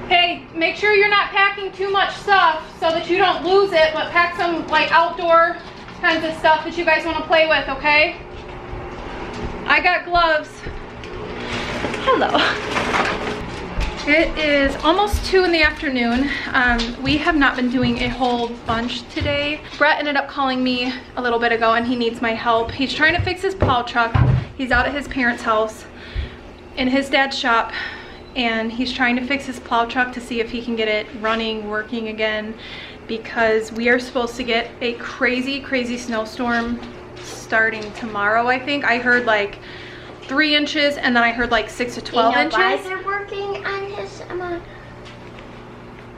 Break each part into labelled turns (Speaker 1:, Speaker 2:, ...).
Speaker 1: Hey, make sure you're not packing too much stuff so that you don't lose it, but pack some like outdoor kinds of stuff that you guys want to play with, okay? I got gloves. Hello. It is almost 2 in the afternoon. We have not been doing a whole bunch today. Brett ended up calling me a little bit ago and he needs my help. He's trying to fix his plow truck. He's out at his parents' house in his dad's shop and he's trying to fix his plow truck to see if he can get it running, working again, because we are supposed to get a crazy snowstorm starting tomorrow, I think. I heard like 3 inches and then I heard like 6 to 12 inches.
Speaker 2: Why they're working on his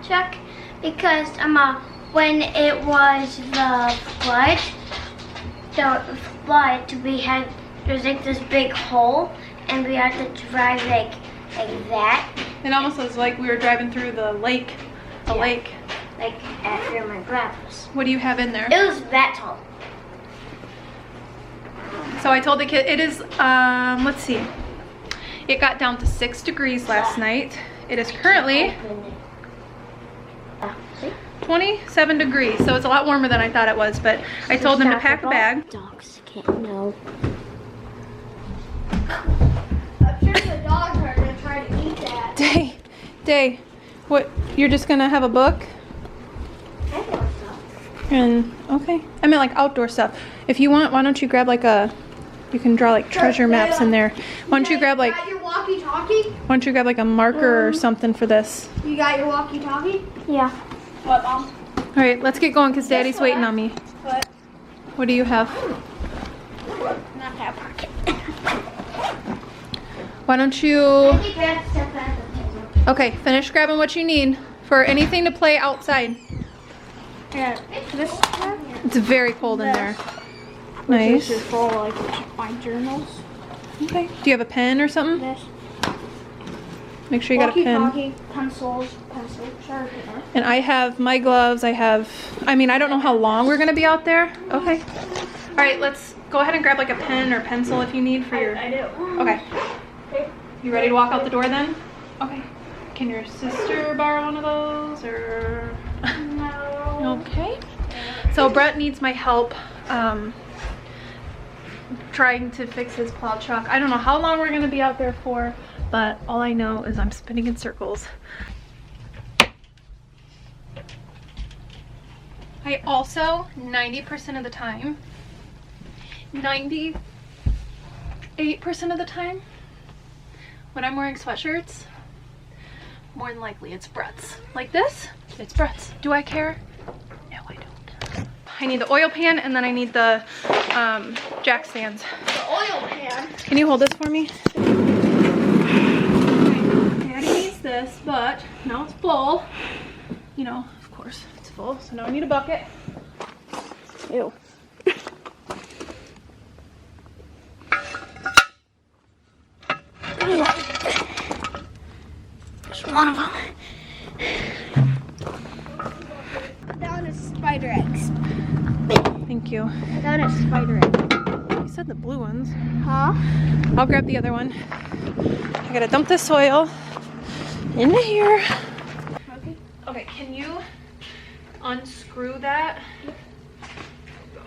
Speaker 2: truck? Because when it was the flood, there's like this big hole and we had to drive like that.
Speaker 1: It almost was like we were driving through the lake. Lake.
Speaker 2: Like after my grandpa's.
Speaker 1: What do you have in there?
Speaker 2: It was that tall.
Speaker 1: So I told the kid it is, let's see. It got down to 6 degrees last night. It is currently 27 degrees, so it's a lot warmer than I thought it was, but I told them to pack a bag.
Speaker 2: Dogs can't know.
Speaker 3: I'm sure the dogs are going to try to eat that.
Speaker 1: Day, what, you're just gonna have a book? And, okay. I meant like outdoor stuff. If you want, why don't you grab like you can draw like treasure maps in there. Why don't you grab like,
Speaker 3: got your walkie-talkie?
Speaker 1: why don't you grab like a marker or something for this?
Speaker 3: You got your walkie-talkie?
Speaker 2: Yeah.
Speaker 3: What, Mom?
Speaker 1: All right, let's get going because Daddy's waiting on me.
Speaker 3: What?
Speaker 1: What do you have?
Speaker 3: Not that pocket.
Speaker 1: Why don't you, okay, finish grabbing what you need for anything to play outside.
Speaker 3: Yeah, this
Speaker 1: It's very cold in there. Nice.
Speaker 3: This is full like my journals.
Speaker 1: Okay. Do you have a pen or something?
Speaker 3: This.
Speaker 1: Make sure you got a pen.
Speaker 3: Walkie-talkie, pencil, sharpener.
Speaker 1: And I have my gloves. I don't know how long we're gonna be out there. Okay. All right, let's go ahead and grab like a pen or pencil if you need for your.
Speaker 3: I do.
Speaker 1: Okay. You ready to walk out the door then? Okay. Can your sister borrow one of those or?
Speaker 3: No.
Speaker 1: Okay. So Brett needs my help trying to fix his plow truck. I don't know how long we're gonna be out there for, but all I know is I'm spinning in circles. I also, 90% of the time, 98% of the time, when I'm wearing sweatshirts, more than likely it's Brett's. Like this, it's Brett's. Do I care? No, I don't. I need the oil pan and then I need the jack stands.
Speaker 3: The oil pan.
Speaker 1: Can you hold this for me? Okay. Daddy needs this, but now it's full. You know, of course, it's full. So now I need a bucket. Ew.
Speaker 2: There's one of them.
Speaker 3: Down is spider eggs.
Speaker 1: Thank you.
Speaker 3: Down is spider eggs.
Speaker 1: You said the blue ones.
Speaker 3: Huh?
Speaker 1: I'll grab the other one. I gotta dump this soil into here.
Speaker 3: Okay.
Speaker 1: Okay, can you unscrew that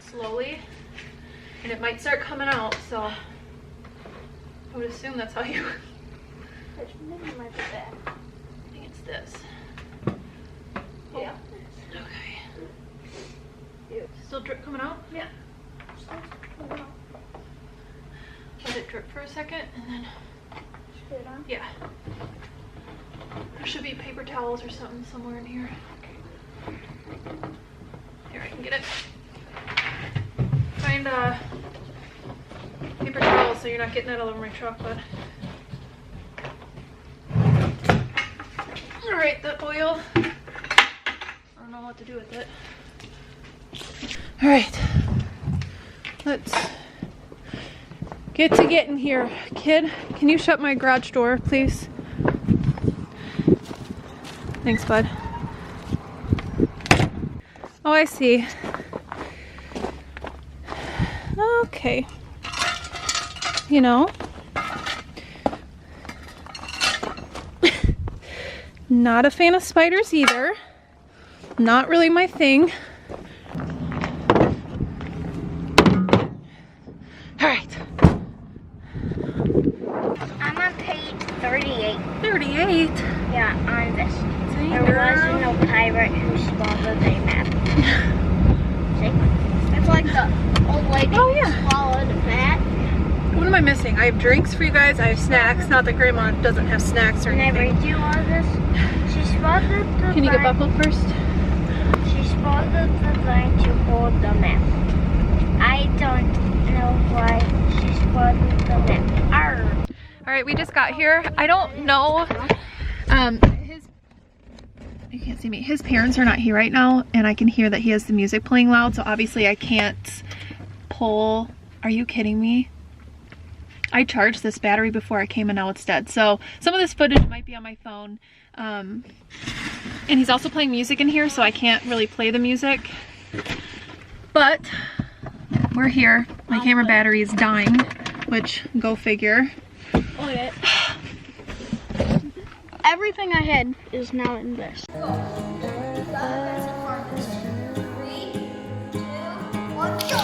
Speaker 1: slowly? And it might start coming out, so I would assume that's how you.
Speaker 3: Which one might be that?
Speaker 1: I think it's this.
Speaker 3: Yeah.
Speaker 1: Okay. Still drip coming out?
Speaker 3: Yeah.
Speaker 1: Let it drip for a second and then.
Speaker 3: Put it on.
Speaker 1: Yeah. There should be paper towels or something somewhere in here. Here, I can get it. Find paper towels so you're not getting it all over my truck, but. Alright, the oil. I don't know what to do with it. Alright. Let's get to getting here. Kid, can you shut my garage door, please? Thanks, bud. Oh, I see. Okay. You know, Not a fan of spiders either. Not really my thing. All right.
Speaker 2: I'm on page 38.
Speaker 1: 38?
Speaker 2: Yeah, on this.
Speaker 1: Dang,
Speaker 2: There
Speaker 1: girl.
Speaker 2: was no pirate who swallowed a map. See?
Speaker 3: It's like the old lady
Speaker 1: Oh, yeah.
Speaker 3: swallowed a bat.
Speaker 1: What am I missing? I have drinks for you guys. I have snacks. Not that Grandma doesn't have snacks or
Speaker 2: Can I
Speaker 1: anything.
Speaker 2: read you all this? She swallowed the
Speaker 1: Can you get
Speaker 2: vine.
Speaker 1: buckled first?
Speaker 2: She swallowed the vine to hold the map. I don't know why she swallowed the map. Arr.
Speaker 1: All right, we just got here. I don't know. You can't see me. His parents are not here right now, and I can hear that he has the music playing loud, so obviously I can't pull. Are you kidding me? I charged this battery before I came and now it's dead. So some of this footage might be on my phone. And he's also playing music in here, so I can't really play the music. But we're here. My camera battery is dying, which go figure.
Speaker 3: Oh yeah. Everything I had is now in this. 3, 2, 1, go!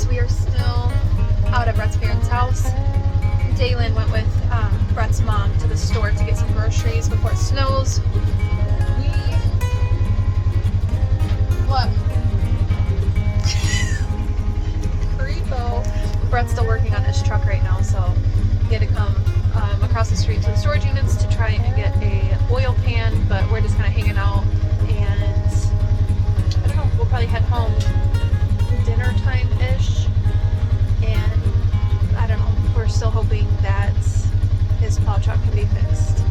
Speaker 1: We are still out at Brett's parents' house. Daylin went with Brett's mom to the store to get some groceries before it snows. What? Creepo. Brett's still working on his truck right now, so he had to come across the street to the storage units to try and get a oil pan, but we're just kind of hanging out, and I don't know, we'll probably head home dinner time-ish, and I don't know, we're still hoping that his plow truck can be fixed.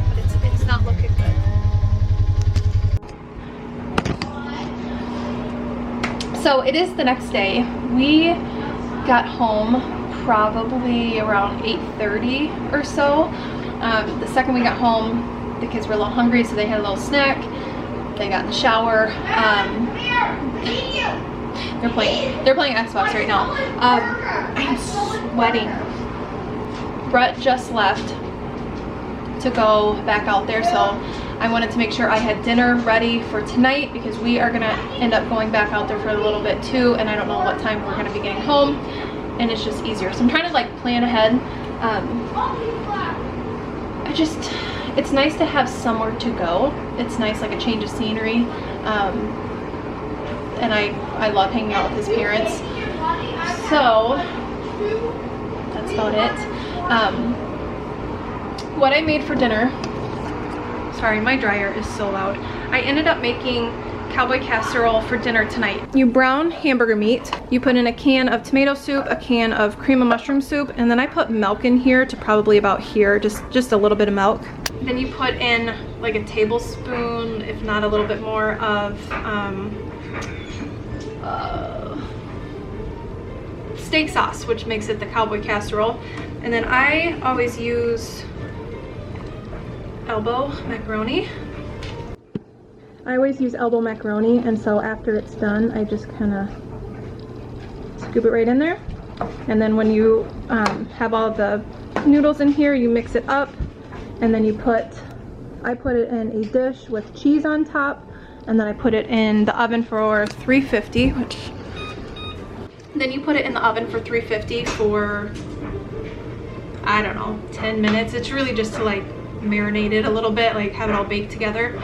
Speaker 1: But it's not looking good. So it is the next day. We got home probably around 8:30 or so. The second we got home, the kids were a little hungry, so they had a little snack. They got in the shower. They're playing Xbox right now. I'm sweating. Brett just left to go back out there, so I wanted to make sure I had dinner ready for tonight because we are gonna end up going back out there for a little bit too, and I don't know what time we're gonna be getting home, and it's just easier. So I'm trying to like plan ahead. It's nice to have somewhere to go. It's nice, like a change of scenery. And I love hanging out with his parents. So that's about it. What I made for dinner, sorry, my dryer is so loud. I ended up making cowboy casserole for dinner tonight. You brown hamburger meat, you put in a can of tomato soup, a can of cream of mushroom soup, and then I put milk in here to probably about here, just a little bit of milk. Then you put in like a tablespoon, if not a little bit more, of steak sauce, which makes it the cowboy casserole. And then I always use elbow macaroni. I always use elbow macaroni, and so after it's done, I just kind of scoop it right in there. And then when you have all the noodles in here, you mix it up, and then I put it in a dish with cheese on top, and then I put it in the oven for 350, then you put it in the oven for 350 for, I don't know, 10 minutes. It's really just to like marinate it a little bit, like have it all baked together,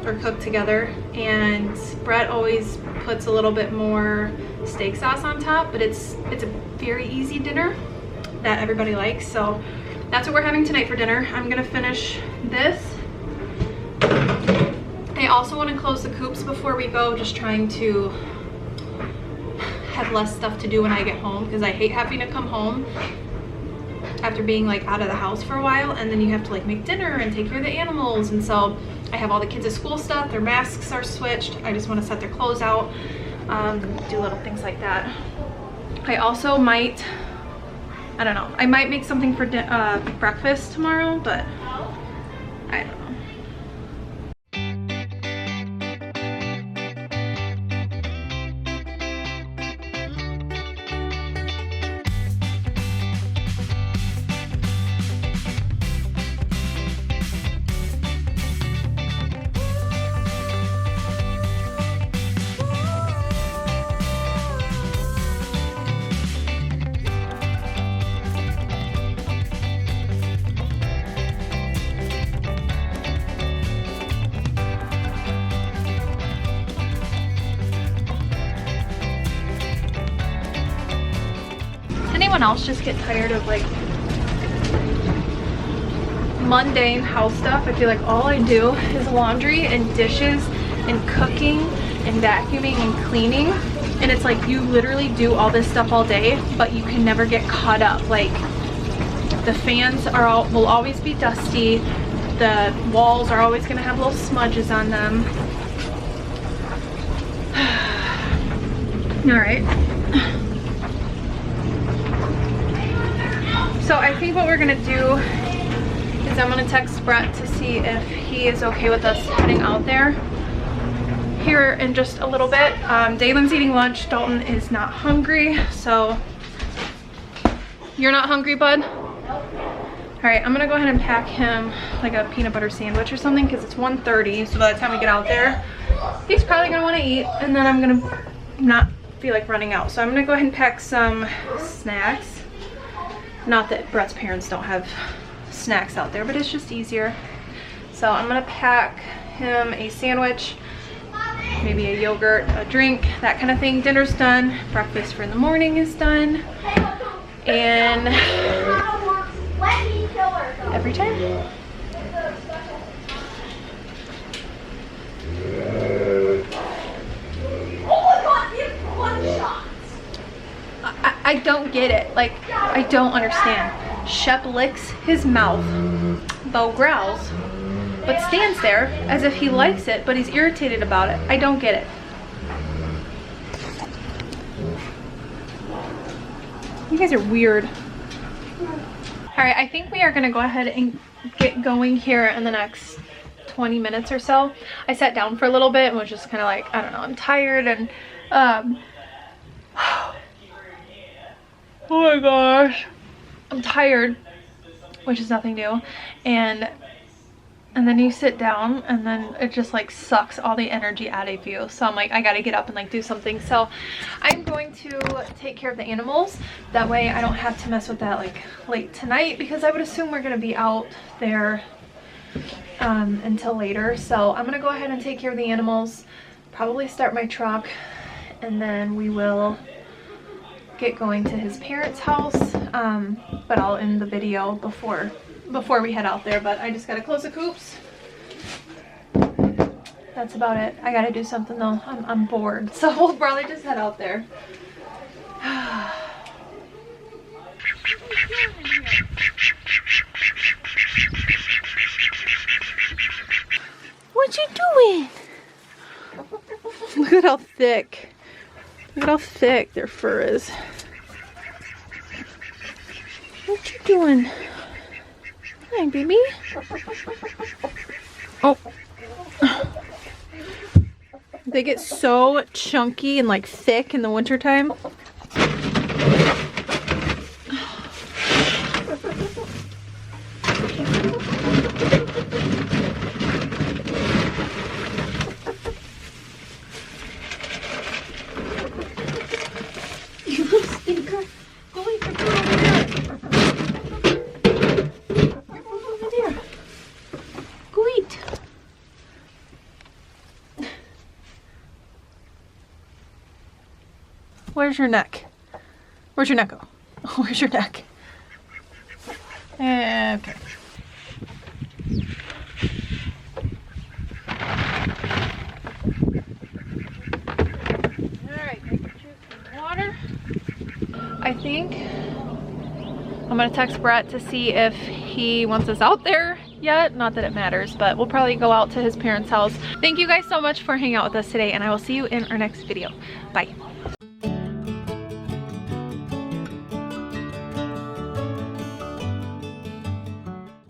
Speaker 1: or cooked together. And Brett always puts a little bit more steak sauce on top, but it's a very easy dinner that everybody likes. So that's what we're having tonight for dinner. I'm gonna finish this. I also want to close the coops before we go, just trying to have less stuff to do when I get home, because I hate having to come home after being like out of the house for a while, and then you have to like make dinner and take care of the animals. And so I have all the kids' school stuff, their masks are switched, I just want to set their clothes out, do little things like that. I also might, I don't know, I might make something for breakfast tomorrow, but I don't know. Anyone else just get tired of like mundane house stuff? I feel like all I do is laundry and dishes and cooking and vacuuming and cleaning, and it's like you literally do all this stuff all day, but you can never get caught up. Like the fans will always be dusty, the walls are always gonna have little smudges on them. All right. So I think what we're gonna do is I'm gonna text Brett to see if he is okay with us heading out there here in just a little bit. Dalen's eating lunch, Dalton is not hungry, so you're not hungry, bud? All right, I'm gonna go ahead and pack him like a peanut butter sandwich or something, because it's 1:30, so by the time we get out there, he's probably gonna wanna eat, and then I'm gonna not feel like running out. So I'm gonna go ahead and pack some snacks. Not that Brett's parents don't have snacks out there, but it's just easier. So I'm gonna pack him a sandwich, maybe a yogurt, a drink, that kind of thing. Dinner's done, breakfast for in the morning is done, and every time. I don't get it. Like, I don't understand. Shep licks his mouth, Bo growls, but stands there as if he likes it, but he's irritated about it. I don't get it. You guys are weird. All right, I think we are gonna go ahead and get going here in the next 20 minutes or so. I sat down for a little bit and was just kind of like, I don't know, I'm tired, and oh my gosh, I'm tired, which is nothing new, and then you sit down and then it just like sucks all the energy out of you. So I'm like, I gotta get up and like do something. So I'm going to take care of the animals, that way I don't have to mess with that like late tonight, because I would assume we're gonna be out there until later. So I'm gonna go ahead and take care of the animals, probably start my truck, and then we will get going to his parents' house, but I'll end the video before we head out there. But I just gotta close the coops. That's about it. I gotta do something though. I'm bored, so we'll probably just head out there. you doing? Look at how thick. Look at how thick their fur is. What you doing? Hi, baby. Oh. They get so chunky and like thick in the wintertime. You little stinker. Go eat your food over there. Your food over there. Go eat. Where's your neck? Where's your neck go? Where's your neck? Okay. Alright, water. I think I'm gonna text Brett to see if he wants us out there yet. Not that it matters, but we'll probably go out to his parents' house. Thank you guys so much for hanging out with us today, and I will see you in our next video. Bye.